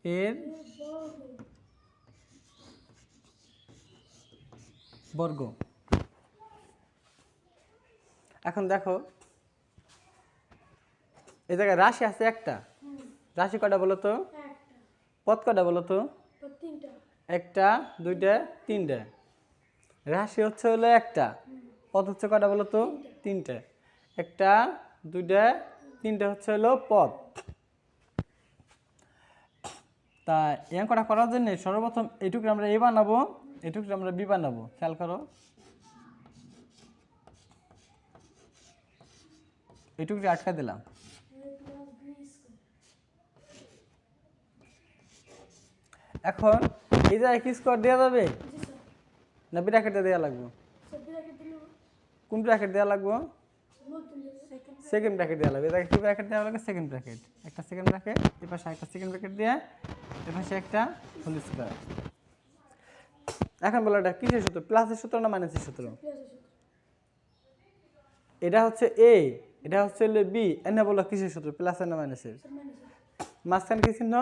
এর বর্গ। এখন দেখো এই জায়গায় রাশি আছে একটা, রাশি কটা বলো তো? পদ কটা বলো তো? একটা, দুইটা, তিনটা। রাশি হচ্ছে হলো একটা, পদ হচ্ছে কটা বলো তো? তিনটা। একটা, দুইটা, তিনটা হচ্ছে হলো পদ। তা এই অঙ্কটা করার জন্য সর্বপ্রথম এইটুকু আমরা এ বানাবো, এইটুকু আমরা বি বানাবো। খেয়াল করো, এইটুকু আটকা দিলাম। এখন এই জায়গায় কি স্কোয়ার দেওয়া যাবে না ব্র্যাকেটে দেওয়া লাগবে? কোন ব্র্যাকেট দেওয়া লাগবে? সেকেন্ড ব্র্যাকেট দেওয়া লাগবে। এটাকে কি ব্র্যাকেট দেওয়া লাগবে? Second bracket. একটা সেকেন্ড ব্র্যাকেট, এর পাশে একটা সেকেন্ড ব্র্যাকেট দিয়ে এর পাশে একটা হোল স্কোয়ার। এখন বলো এটা কিসের সূত্র? প্লাসের সূত্র না মাইনাসের সূত্র? এটা হচ্ছে এ, এটা হচ্ছে বি। এনে বলো কিসের সূত্র? প্লাসের না মাইনাসের? মাঝখানে কি চিহ্ন?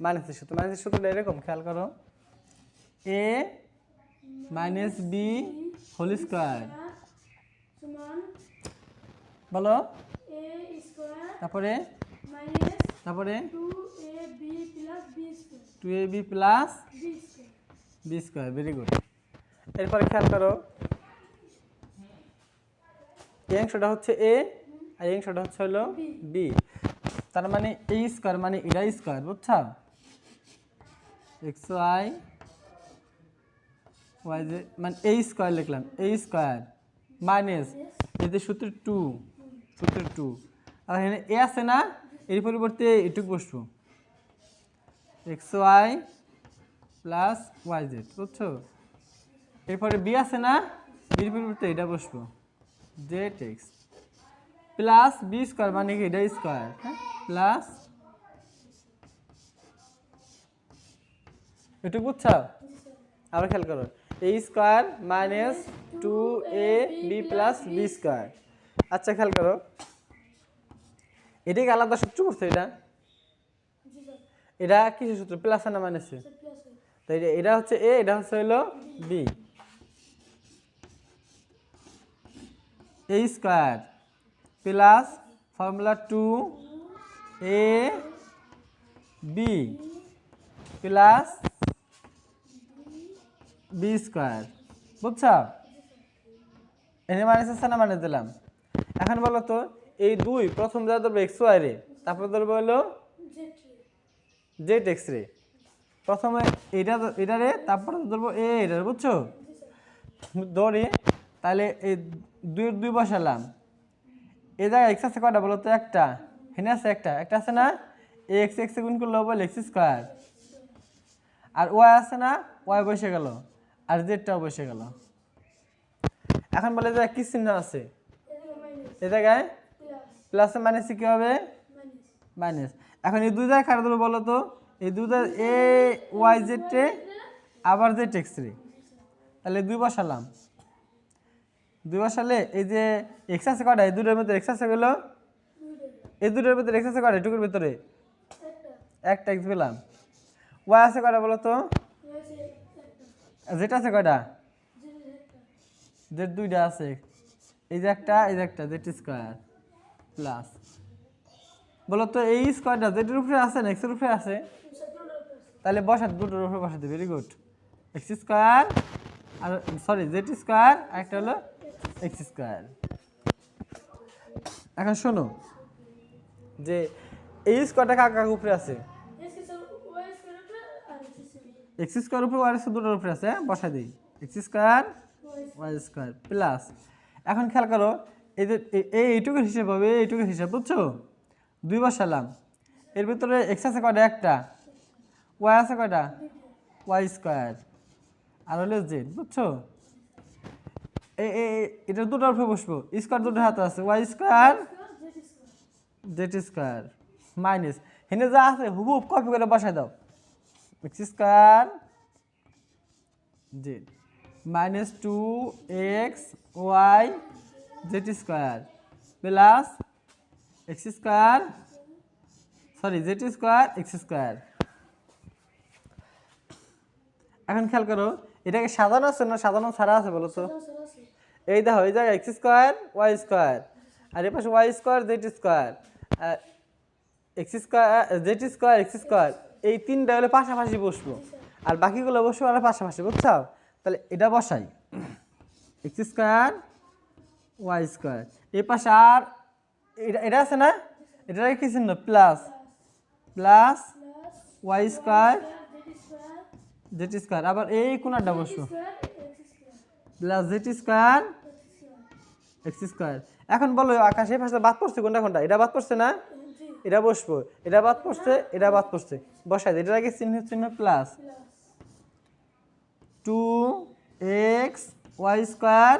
মাইনাসের সূত্র। মাইনাসের সূত্রটা এরকম, খেয়াল করো, a minus B whole square বলো, তারপরে তারপরে 2ab plus B square. Very good. এরপরে খেয়াল করো, এই অংশটা হচ্ছে এ আর এই অংশটা হচ্ছে হলো বি। তার মানে এ স্কোয়ার মানে এটা স্কোয়ার, বুঝছো? এক্স ওয়াই ওয়াই জে মানে এ স্কোয়ার লিখলাম, এ স্কোয়ার মাইনাস এই যে সূত্র টু, সূত্র টু। আর এখানে এ আছে না, এর পরিবর্তে এটুকু বসবো, x y plus y z, বুঝছো? এরপরে বি আছে না, বির পরিবর্তে এটা বসবো, z x plus B square মানে কি এটা স্কোয়ার, হ্যাঁ, প্লাস এটুকু, বুঝছো? আবার খেয়াল করো, A square minus 2ab plus B square. আচ্ছা খেয়াল করো, এটাকে আলাদা সূত্র করছে। এটা এটা কিসের সূত্র? প্লাস না মাইনাসে? তো এটা হচ্ছে এ, এটা হচ্ছে হলো B. A square plus formula 2a B plus B square, বুঝছো? এনে মাইনাস আছে না, মানে দিলাম। এখন বলো তো, এই দুই প্রথম যা ধরবো এক্স ওয়াই রে, তারপরে ধরবো হলো জেড এক্স রে। প্রথমে এটা রে, তারপরে ধরবো এ এটা, বুঝছো? ধরে তাহলে এই দুইয়ের দুই বসালাম। এই জায়গায় এক্স আছে কয়টা বলো তো? একটা। হেনে আছে একটা, একটা আছে না, এক্স এক্স গুণ করলে বলে এক্স স্কোয়ার। আর ওয়াই আছে না, ওয়াই বসে গেল, আর জেডটাও বসে গেল। এখন বলে যে কি চিহ্ন আছে এই জায়গায়? প্লাস মাইনাসে কি হবে? মাইনাস। এখন এই দুই জায়গায় কাটা ধরো বলো তো? এই দুইটা এ ওয়াই জেড রে আবার জেড এক্স রে, তাহলে দুই বসালাম। দুই বসালে এই যে এক্স আছে কয়টা? এই দুটোর মধ্যে এক্স আছে গেল, এই দুটোর ভিতরে এক্স আছে কয়টা? এটুকুর ভিতরে একটা এক্স পেলাম। ওয়াই আছে কয়টা বলো তো? জেড আছে কয়টা? জেড দুইটা আছে, এই যে একটা, এই যে একটা, জেড স্কোয়ার প্লাস বলো তো এই স্কোয়ারটা জেডের উপরে আছে না এক্সের উপরে আছে? তাহলে বসা, দুটোর উপরে বসাতে। Very good. এক্স স্কোয়ার আর সরি জেড স্কোয়ার, আর একটা হলো এক্স স্কোয়ার। এখন শোনো যে এই স্কোয়ারটা কার কার উপরে আছে? এক্স স্কোয়ার উপরে ওয়াই স্কোয়ার দুটোর উপরে আছে, বসা দিই। X square y square plus, এখন খেয়াল করো এই যে এইটুকুর হিসেব হবে, এইটুকুর হিসাব, বুঝছো? দুই বসালাম, এর ভিতরে এক্স আছে কয়টা? একটা। ওয়াই আছে কয়টা? ওয়াই স্কোয়ার আর হলো জেড, বুঝছো? এটা দুটোর উপরে বসবো, স্কোয়ার দুটো হাতে আছে, y square z square minus হেনে যা আছে হুবহুব কপি করে বসায় দাও, x square z minus 2x y z square plus x square sorry z square x square. এখন খেয়াল করো, এটাকে সাজানো আছে না সাজানো ছাড়া আছে বলো তো? এই দেখো, এই জায়গায় এক্স স্কোয়ার ওয়াই স্কোয়ার, আর এ পাশে y square z square, x square z square x square, এই তিনটা হলে পাশাপাশি বসবো, আর বাকিগুলো বসবো আর পাশাপাশি, বুঝছো? তাহলে এটা বসাই, এক্স স্কোয়ার ওয়াই স্কোয়ার, এই পাশে আর এটা এটা আছে না, এটার কি চিহ্ন? Plus, plus y square z square, আবার এই কোণাটা বসবো, plus z square x square. এখন বলো আকাশ এই পাশে বাদ পড়ছে কোনটা কোনটা? এটা বাদ পড়ছে না, এটা বসবো, এটা বাদ পড়ছে, এটা বাদ পড়ছে, বসাই দিই। এটার আগে চিহ্ন চিহ্ন plus 2x y square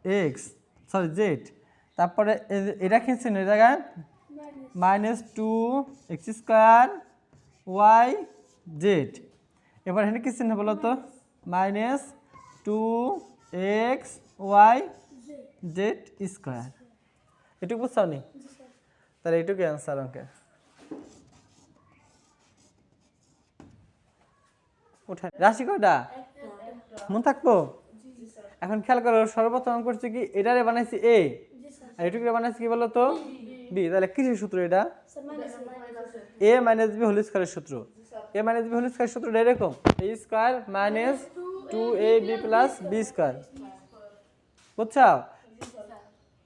x, sorry z, তারপরে এটা কি চিহ্ন? এই জায়গায় -2 এক্স স্কোয়ার ওয়াই জেড। এবার এখানে কি চিহ্ন বলো তো? -2x y z square. এটুকু বুঝছাও নি? তাহলে এটুকু অ্যান্সার অঙ্কের। উঠাই রাশি কয়টা মনে থাকবো? এখন খেয়াল করো, সর্বপ্রথম অঙ্ক করছি কি, এটারে বানাইছি এ, আর এটুকু বানাইছি কি বলো তো? বি। তাহলে কিসের সূত্র এটা? এ মাইনাস বি হোল স্কয়ারের সূত্র। এ মাইনাস বি হোল স্কয়ারের সূত্রটা এরকম, A square minus 2ab plus B square, বুঝছো?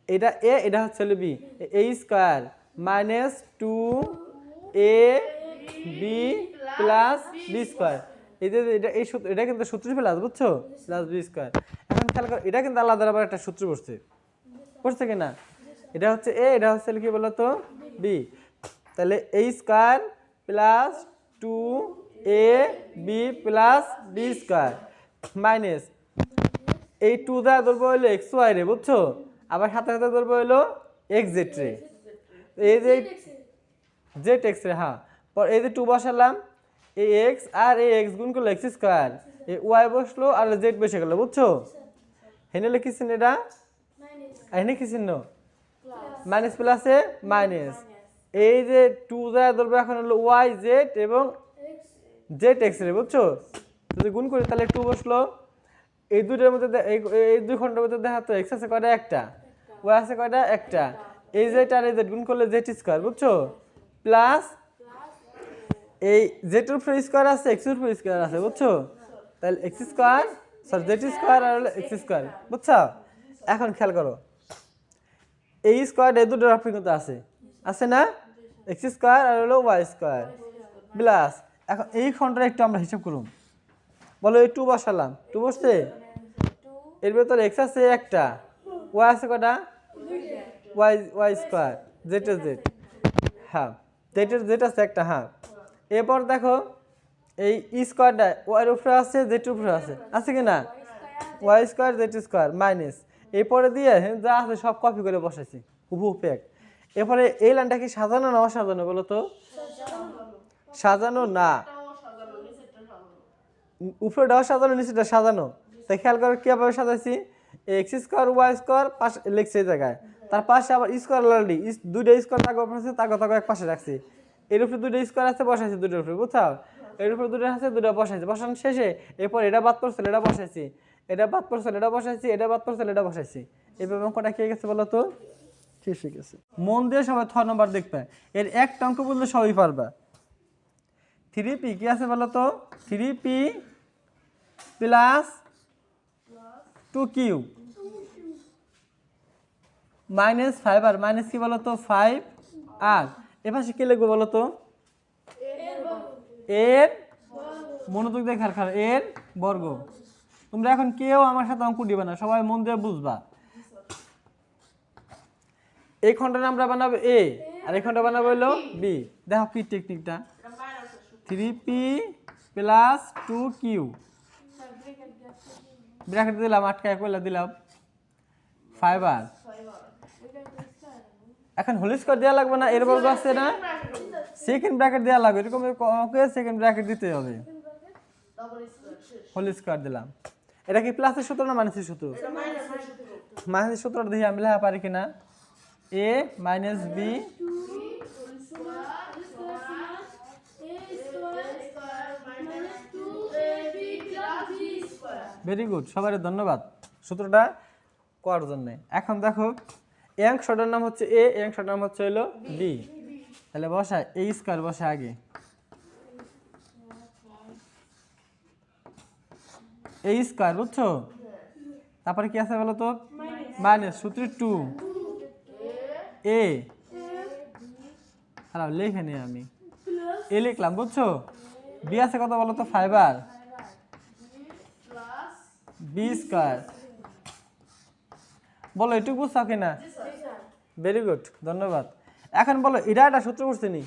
এটা এ, এটা হচ্ছে B, A square minus 2ab plus B square, এই যে এই সূত্র, এটা কিন্তু সূত্র প্লাস, বুঝছো? Plus B square. এখন খেয়াল করো, এটা কিন্তু আলাদা আবার একটা সূত্র পড়ছে, পড়ছে কিনা? এটা হচ্ছে এ, এটা হচ্ছে কি বলতো? বি। তাহলে A square plus 2ab plus B square minus এই 2 দ্বারা ধরবো হইলো এক্স ওয়াই রে, বুঝছো? আবার সাথে সাথে ধরবো হইলো এক্স জেড রে, এই যে জেড এক্স রে, হ্যাঁ। পর এই যে 2 বসালাম, এই এক্স আর এই এক্স গুণ করলে এক্স স্কয়ার, এই ওয়াই বসলো আর জেড বসে গেল, বুঝছো? হেনে লিখেছেন এটা, আর হেনে কি চিহ্ন? মাইনাস প্লাসে মাইনাস, এই যে 2 দ্বারা ধরবো এখন হলো ওয়াই জেড এবং জেড এক্স রে, বুঝছো? যদি গুণ করি তাহলে 2 বসলো, এই দুটোর মধ্যে এই দুই খণ্ডের মধ্যে দেখা তো এক্স আছে কয়টা? একটা, ওয়াই আছে কয়টা? একটা, এই জেড আর এই জেড গুণ করলে জেড স্কয়ার, বুঝছো? প্লাস এই জেড এর উপর স্কয়ার আছে, এক্স এর উপর স্কয়ার আছে, বুঝছো? তাহলে X square sorry Z square আর হলো এক্স স্কয়ার, বুঝছো? এখন খেয়াল করো, এই স্কয়ার এই দুটোর আপনি কিন্তু আছে, আছে না? এক্স স্কয়ার আর হলো ওয়াই স্কয়ার প্লাস, এখন এই খণ্ডটা একটু আমরা হিসাব করুন, বলো এই 2 বসালাম, 2 বসছে, এর ভেতরে এক্স আছে একটা, ওয়াই আছে কয়টা? ওয়াই স্কয়ার, জেড এর জেড, হ্যাঁ জেড এর জেড আছে একটা, হ্যাঁ। এরপর দেখো এই স্কয়ারটা ওয়াই এর উপরে আছে, জেড এর উপরে আছে, আছে কি না? Y square z square minus, এরপরে দিয়ে যা আছে সব কপি করে বসাইছি হুবহু প্যাক। এরপরে এই লাইনটা কি সাজানো না অসাজানো বলো তো? সাজানো না, উপরেটা সাজানো নিচেটা সাজানো। তাই খেয়াল করে কিভাবে সাজাইছি, এক্স স্কোয়ার ওয়াই স্কোয়ার পাশে লিখছে এই জায়গায়, তার পাশে আবার স্কোয়ার অলরেডি দুইটা স্কোয়ার তাকে আছে, তাকে এক পাশে রাখছি, এর উপরে দুইটা স্কোয়ার আছে বসাইছি দুটোর উপরে, বুঝছো? এর উপরে দুটো আছে, দুটো বসাইছি, বসানো শেষে এরপর এটা বাদ পড়ছিল এটা বসাইছি, এটা বাদ পড়ছিল এটা বসাইছি, এটা বাদ পড়ছিল এটা বসাইছি, এইভাবে অঙ্কটা কে গেছে বলো তো? ঠিক গেছে। মন দিয়ে সবাই 6 নম্বর দেখবে, এর একটা অঙ্ক বুঝলে সবই পারবা। 3p কি আছে বলো তো? 3p প্লাস 2q মাইনাস 5 আর মাইনাস কি বলো তো? 5 আর এপাশে কি লিখবো বলো তো? এর মনোযোগ দিয়ে খার এর বর্গ। তোমরা এখন কেউ আমার সাথে অঙ্ক দিবে না, সবাই মন দিয়ে বুঝবা। এই খণ্ডটা আমরা বানাবো এ, আর এই খণ্ডটা বানাবো হলো বি। দেখো কি টেকনিকটা, 3p প্লাস 2q ব্র্যাকেট দিলাম, আটকায় কইলা দিলাম 5 আর এখন হোল স্কয়ার দেওয়া লাগবে না, এর বর্গ আছে না, সেকেন্ড ব্র্যাকেট দেওয়া লাগবে, এরকম ওকে সেকেন্ড ব্র্যাকেট দিতে হবে, হোল স্কয়ার দিলাম। এটা কি প্লাসের সূত্র না মাইনাসের সূত্র? মাইনাসের সূত্রটা দেখি আমি লেখা পারি কিনা, a minus be very good, সবাই ধন্যবাদ সূত্রটা করার জন্য। এখন দেখো এই অংশটার নাম হচ্ছে এ, এই অংশটার নাম হচ্ছে হলো বি। তাহলে বসায় এ স্কোয়ার বসায় আগে, এ স্কোয়ার বুঝছো, তারপরে কি আছে বলো তো মাইনাস সূত্র 2 এ, হ্যাঁ লিখে নি আমি এ লিখলাম বুঝছো, বি আছে কত বলো তো ফাইবার বি স্কোয়ার, বলো এটুকু বুঝছো কিনা? ভেরি গুড, ধন্যবাদ। এখন বলো এটা একটা সূত্র করছে নি,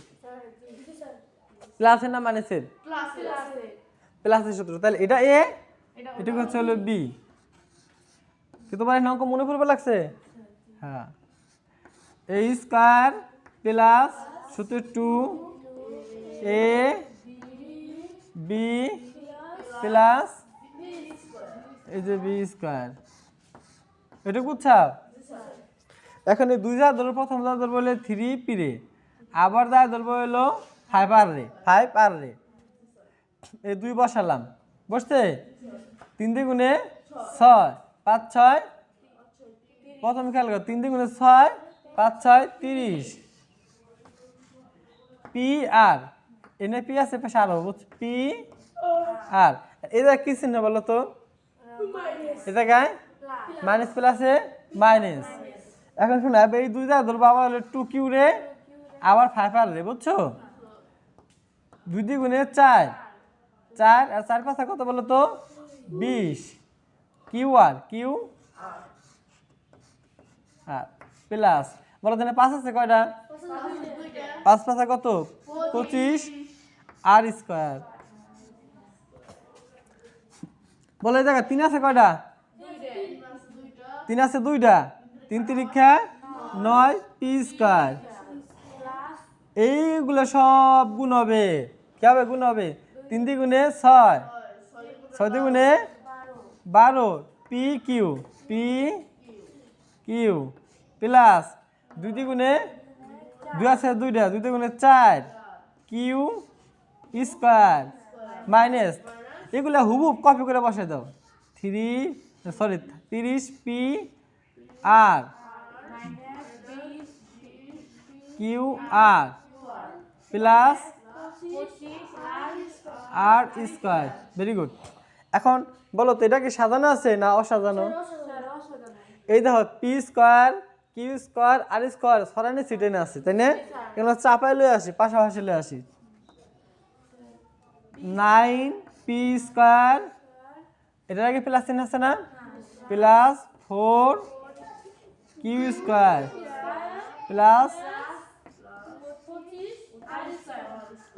প্লাসের না মাইনাসের? প্লাসের সূত্র, তাহলে এটা এ, এটুকু হচ্ছে হলো বি। কি তোমার এই অঙ্ক মনে পড়বে লাগছে? হ্যাঁ, এ স্কোয়ার প্লাস সূত্র 2 এ বি প্লাস এই যে বি স্কোয়ার, এটা বুঝছা? এখন এই দুই যা ধরবো, প্রথম যা ধরবো হলো 3 পি রে, আবার যা ধরবো হলো 5 আর রে, 5 আর রে, এই দুই বসালাম, বসছে 3 দ্বিগুণে 6 5 6, প্রথম খেয়াল করো 3 দ্বিগুণে 6 5 6 30, পি আর এনে পি আছে পাশে আর বুঝছো, পি আর এটা কি চিহ্ন বলো তো? এটা গায় মাইনাস প্লাসে মাইনাস। এখন শোনো এই দুই যা ধরবো আবার হলো 2 কিউ রে, আবার 5 আর রে, বুঝছো? 2 দ্বিগুণে 4 4 আর 4 5 কত বলো তো 20, Q R Q R plus বলো তাহলে 5 আছে কয়টা? 5 5 কত 25 আর স্কোয়ার, বলো এই জায়গা 3 আছে কয়টা? 3 আছে দুইটা, 3 তিরিক্ষা 9 পি স্কোয়ার, এইগুলো সব গুণ হবে, কি হবে গুণ হবে? 3 দ্বিগুণে 6 6 দ্বিগুণে 12 p q, p q plus 2 দ্বিগুণে 2 আছে দুইটা, 2 দ্বিগুণে 4 কিউ স্কোয়ার মাইনাস, এগুলো হুবহুব কপি করে বসে দাও, 30 P R Q R plus আর স্কোয়ার। Very good. এখন বলো তো এটা কি সাজানো আছে না অসাজানো? এই দেখো পি স্কোয়ার কিউ স্কোয়ার আর স্কোয়ার সরানি সিটেনে আছে, তাই না? এগুলো চাপায় লয়ে আসি, পাশাপাশি লয়ে আসি, 9 পি স্কোয়ার, এটার আগে প্লাস চিহ্ন আছে না, প্লাস 4 কিউ স্কোয়ার প্লাস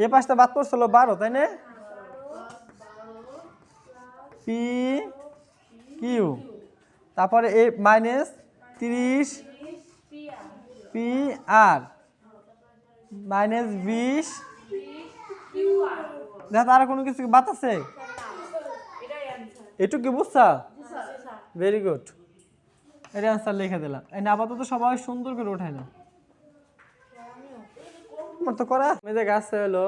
এ পাশটা বাদ পড়ছিল 12, তাই না? পি কিউ, তারপরে এ মাইনাস 30 পি আর মাইনাস 20, দেখো আর কোনো কিছু বাদ আছে? এটুকু কি বুঝছা? ভেরি গুড, এটা আনসার লিখে দিলাম। এই আপাতত সবাই সুন্দর করে ওঠায় না, আমার তো করা মেয়েদের গাছে হলো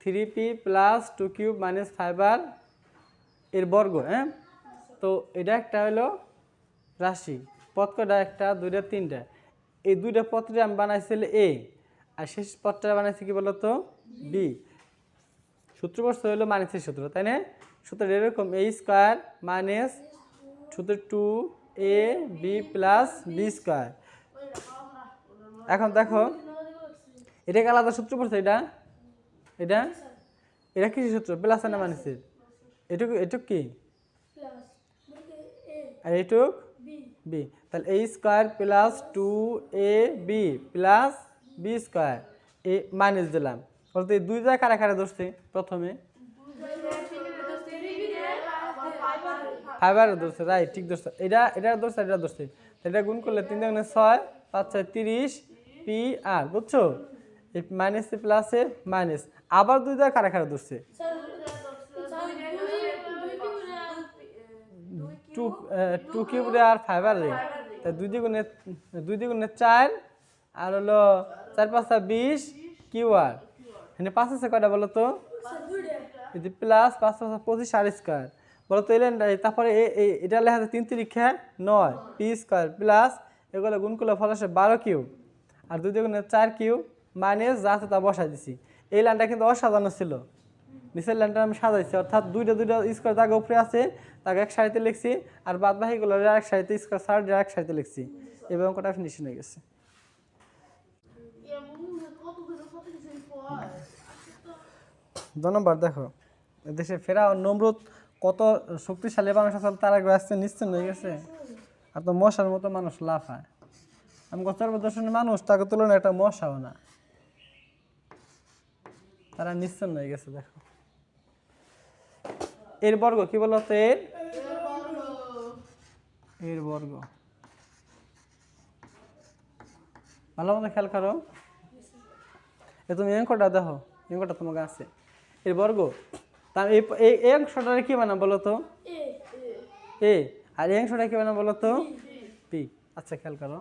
3p প্লাস 2 কিউব মাইনাস 5 আর এর বর্গ। হ্যাঁ, তো এটা একটা হলো রাশি, পদ কটা? একটা দুইটা তিনটা, এই দুইটা পদটা আমি বানাইছিলাম এ, আর শেষ পদটা বানাইছি কি বলতো বি। সূত্র বস্তু হলো মাইনাসের সূত্র, তাই না? সূত্র এরকম এ স্কোয়ার মাইনাস সূত্র 2 A B plus B square. এখন দেখো এটাকে আলাদা সূত্র পড়ছে, এটা এটা এটা কি সূত্র? প্লাস না মাইনাসের? এটুকু এটুক কি আর এটুক বি, তাহলে এ square plus 2 A B plus B square A minus দিলাম, বলতে এই দুই জায়গায় কারা কারা ধরছে? প্রথমে ফাইবার ধরছে, রাইট, ঠিক ধরছে, এটা ধরছে, এটা ধরছে, এটা গুণ করলে 3 দুগুণে 6 5 6 30 পি আর, বুঝছো? এই মাইনাসে প্লাসে মাইনাস, আবার দুই জায়গায় কারা কারা ধরছে? 2 কিউব রে আর 5 আর রে, তাই 2 দ্বিগুণে 4 আর হলো 4 5 20 কিউ আর, এখানে 5 আছে কয়টা বলো তো? এই যে প্লাস 5 5 25 আর স্কোয়ার, বলো তো এই লাইনটা তারপরে এটা লেখা আছে 3 তিরিক্ষা 9 পি স্কোয়ার প্লাস এগুলো গুণ করলে ফল আসে 12 কিউ আর 2 গুণে 4 কিউ মাইনাস যা আছে তা বসাই দিছি। এই লাইনটা কিন্তু অসাজানো ছিল, নিচের লাইনটা আমি সাজাইছি, অর্থাৎ দুইটা স্কোয়ার দাগ উপরে আছে তাকে এক সারিতে লিখছি আর বাদ বাকিগুলো এক সারিতে স্কোয়ার সার এক সারিতে লিখছি। এবং অঙ্কটা ফিনিশিং হয়ে গেছে। দু নম্বর দেখো, দেশে ফেরাও নমরুদ কত শক্তিশালী মানুষ আসলে তার আগে আসছে নিশ্চিন্ন হয়ে গেছে, আর তো মশার মতো মানুষ লাফায়। আমি কত দর্শনের মানুষ তাকে তুলনায় একটা মশাও না, তারা নিশ্চিন্ন হয়ে গেছে। দেখো এর বর্গ কি বলতো, এর বর্গ ভালো মতো খেয়াল করো। তুমি অঙ্কটা দেখো, অঙ্কটা তোমাকে আছে এর বর্গ, তা এই অংশটারে কি বানাম বলো তো, এ, আর এই অংশটা কি বানাম বলো তো, পি। আচ্ছা খেয়াল করো,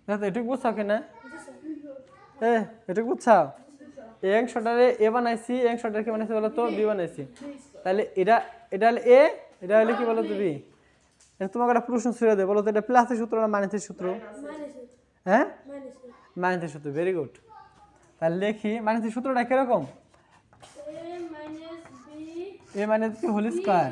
দেখো এটুকু বুঝছাও কিনা, এটুকু বুঝছাও। এই অংশটারে এ বানাইছি, এই অংশটারে কি বানাইছি বলো তো, বি বানাইছি। তাহলে এটা হলে এ, এটা হলে কি বলো তো বি। তোমাকে একটা প্রশ্ন ছুড়ে দেয়, বলো তো এটা প্লাসের সূত্র না মাইনাসের সূত্র? হ্যাঁ, মাইনাসের সূত্র, ভেরি গুড। তাহলে লিখি মাইনাসের সূত্রটা কিরকম, a minus B whole square,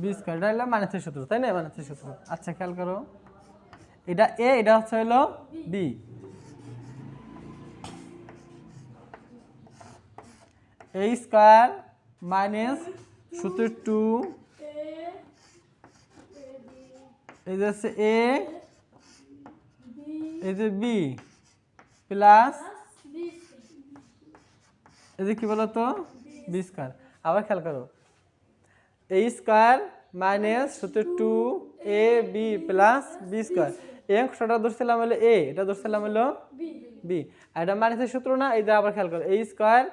b square, এটা হলো মাইনাসের সূত্র, তাই না, মাইনাসের সূত্র। আচ্ছা খেয়াল করো, এটা এ, এটা হচ্ছে হলো বি। এ স্কয়ার মাইনাস সূত্র 2, এই যে হচ্ছে এ, এই যে বি প্লাস এই যে কি বলতো, বি স্কয়ার। আবার খেয়াল করো, এ স্কয়ার মাইনাস সূত্র 2 A B plus B square. এই অংশটা ধরছিলাম হলো এ, এটা ধরছিলাম হলো বি, আর এটা মাইনাসের সূত্র না, এই যে আবার খেয়াল করো, এ square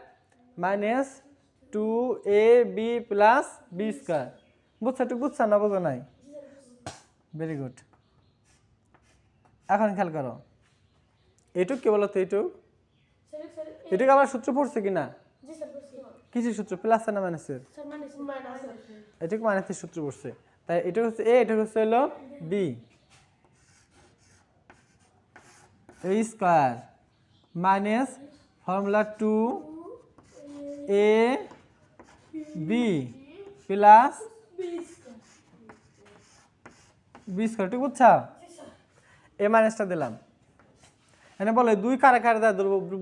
minus 2 A B plus B square. বুঝছো, একটু বুঝছো না বোঝো নাই? Very good. এখন খেয়াল করো, এইটুক কি বলতো, এইটুক আবার সূত্র পড়ছে কিনা, কিসের সূত্র, প্লাস না মাইনাসের? এটুকু মাইনাসের সূত্র পড়ছে, তাই এটা হচ্ছে এ, এটা হচ্ছে হলো B. A square minus formula 2 A B plus B square, ঠিক বুঝছো? এ মাইনাসটা দিলাম, এনে বলে দুই কারে কারে দেয়,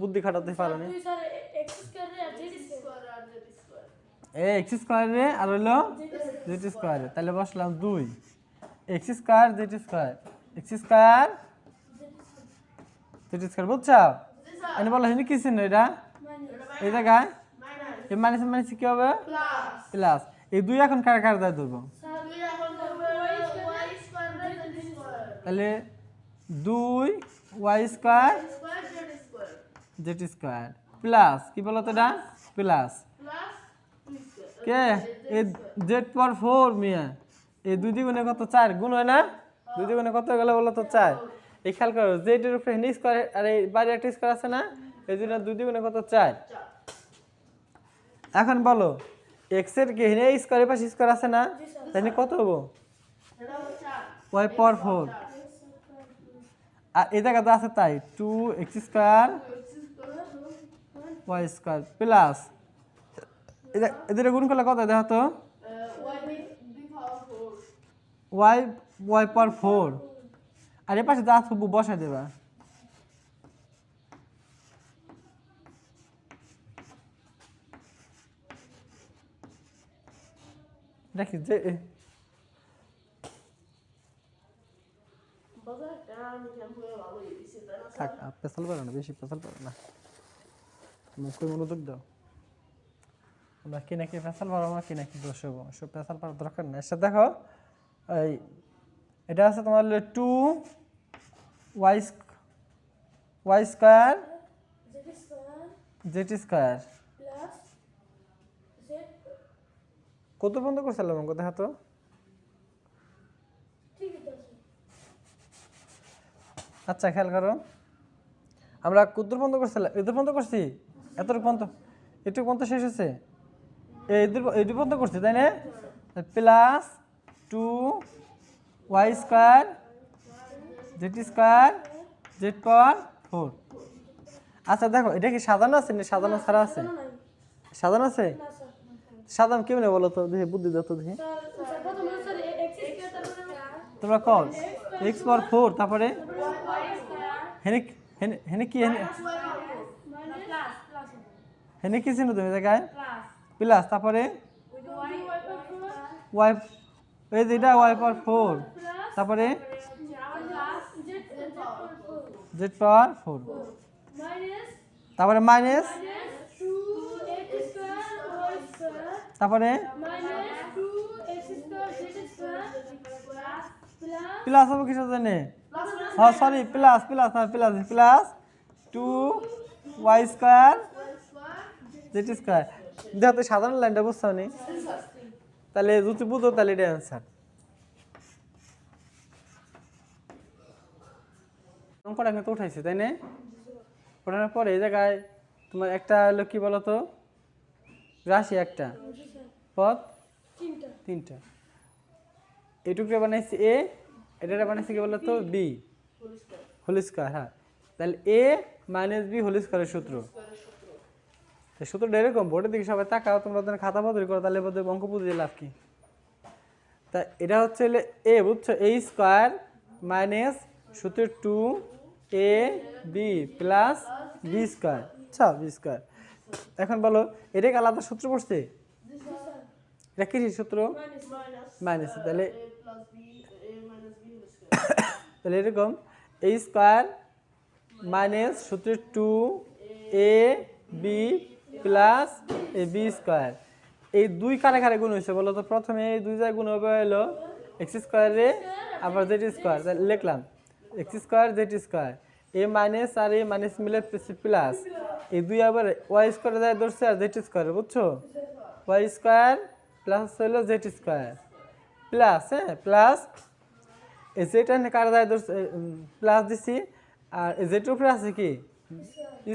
বুদ্ধি খাটাতে পারো না। এ এক্স স্কয়ার রে আর হলো জেড স্কয়ার, তাহলে বসলাম 2 x square z square, x square z square, বুঝছো? এনে বলে কি চিহ্ন এটা, এই জায়গায় এই মাইনাস মাইনাস কি হবে, প্লাস। এই দুই এখন কারে কারে দেয় ধরবো, তাহলে 2 y square z square plus কি বলতো, এটা প্লাস কে এই জেড পাওয়ার 4 মিয়া, এই 2 দ্বিগুণে কত, 4 গুণ হয় না, 2 দ্বিগুণে কত গেল বলো তো, 4। এই খেয়াল করো, জেড এর উপরে হেনি স্কয়ার আর এই বাইরে একটা স্কয়ার আছে না, এই জন্য 2 দ্বিগুণে কত, 4। এখন বলো এক্স এর কি হেনি স্কয়ারের পাশে স্কয়ার আছে না, তাহলে কত হবো, ওয়াই পাওয়ার 4, আর এই জায়গাতে আছে তাই 2 x square y square plus এদের গুণ করলে কত দেখো তো, ওয়াই ওয়াই পাওয়ার 4, আর এর পাশে যা আছে বসাই দেবা। দেখি যে থাক, পেছাল পারে না, বেশি পেছাল পারে না, মুখে মনোযোগ দাও। আমরা কি নাকি পেছাল পারবো না, কি নাকি দোষ হবো, সব পেছাল পারার দরকার নেই। এসে দেখো, এই এটা আছে তোমার 2 ওয়াই স্কয়ার জেড স্কয়ার কত পর্যন্ত করছিলাম অঙ্ক দেখা তো? আচ্ছা খেয়াল করো, আমরা কত পর্যন্ত করছিলাম? এত পর্যন্ত করছি, এতটুকু পর্যন্ত, এটুকু পর্যন্ত শেষ হয়েছে, এইটুকু পর্যন্ত করছি তাই না? Plus 2y square z square z power 4। আচ্ছা দেখো, এটা কি সাজানো আছে না সাজানো ছাড়া আছে? সাজানো আছে। সাজানো কেমনে বলো তো, দেখি বুদ্ধি দাও তো দেখি। তোমরা কল এক্স পাওয়ার 4, তারপরে হেনে হেনে হেনে কি হেনে কি চিহ্ন তুমি দেখায়? প্লাস, তারপরে ওয়াই, এই যে এটা ওয়াই পাওয়ার 4, তারপরে জেড পাওয়ার 4, তারপরে মাইনাস, তারপরে প্লাস হবে কিছু জানে? হ্যাঁ sorry, plus plus plus plus 2y square z square. দেখো তো সাধারণ লাইনটা বুঝছো নি? তাহলে যদি বুঝো তাহলে এটা অ্যান্সার। অঙ্কটা কিন্তু উঠাইছি তাই না? ওঠানোর পরে এই জায়গায় তোমার একটা হলো কি বলতো, রাশি একটা, পদ তিনটা। এইটুকুটা বানাইছি এ, এটা বানাইছি কি বলতো বি হোল স্কোয়ার। হ্যাঁ, তাহলে এ মাইনাস বি হোল স্কোয়ারের সূত্র। সূত্রটা এরকম, বোর্ডের দিকে সবাই তাকাও, তোমরা ওদের খাতা বদল করো, তাহলে বোধ অঙ্ক বুঝে লাভ কি। তা এটা হচ্ছে এ, বুঝছো, এ স্কোয়ার মাইনাস সূত্র 2ab প্লাস বি স্কোয়ার। আচ্ছা বি স্কোয়ার। এখন বলো এটা কি আলাদা সূত্র পড়ছে? এটা কি সূত্র? মাইনাস। তাহলে তাহলে এরকম এ স্কোয়ার মাইনাস সূত্র 2ab plus A B square. এই দুই কারে কারে গুণ হয়েছে বলো তো? প্রথমে এই দুই জায়গায় গুণ হবে হলো এক্স স্কোয়ারে, আবার জেড স্কোয়ার, লিখলাম এক্স স্কোয়ার জেড স্কোয়ার, এ মাইনাস আর এ মাইনাস মিলে প্লাস, এই দুই আবার ওয়াই স্কোয়ারে যায় ধরছে আর জেড স্কোয়ার, বুঝছো? ওয়াই স্কোয়ার প্লাস হলো জেড স্কোয়ার প্লাস, হ্যাঁ প্লাস এই জেড কারে যায় ধরছে প্লাস দিছি, আর জেডের উপরে আছে কি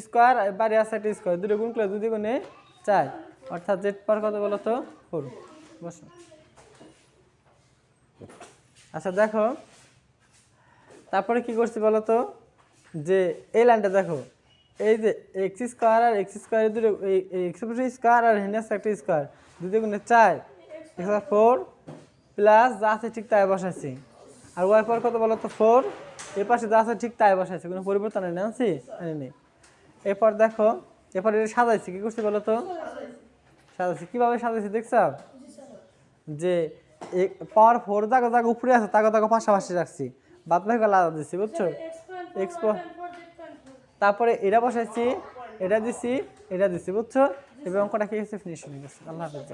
স্কোয়ার, বাড়ি আছে একটা স্কোয়ার, দুটো গুণ করলে 2 দ্বিগুণে 4, অর্থাৎ জেড পাওয়ার কত বলো তো 4। বসো। আচ্ছা দেখো তারপরে কি করছি বলো তো, যে এই লাইনটা দেখো, এই যে এক্স স্কোয়ার আর এক্স স্কোয়ার দুটো, এক্স স্কোয়ার আর হেনে আছে একটা স্কোয়ার, 2 দ্বিগুণে 4, এক্স 4 প্লাস যা আছে ঠিক তাই বসাইছি, আর ওয়াই পাওয়ার কত বলো তো 4, এর পাশে যা আছে ঠিক তাই বসাইছি, কোনো পরিবর্তন আনছি আনিনি। এরপর দেখো, এরপর এটা সাজাইছি, কি করছি বলো তো? সাজাইছি, কীভাবে সাজাইছি দেখছ? যে পাওয়ার 4 জায়গা জায়গা উপরে আছে, তাকে তাকে পাশাপাশি রাখছি, বাদ বাকি আলাদা দিচ্ছি, বুঝছো? এক্স, তারপরে এটা বসাইছি, এটা দিছি, এটা দিছি, বুঝছো? এবং অঙ্কটা কি গেছে, ফিনিশ হয়ে গেছে। আল্লাহ হাফেজ।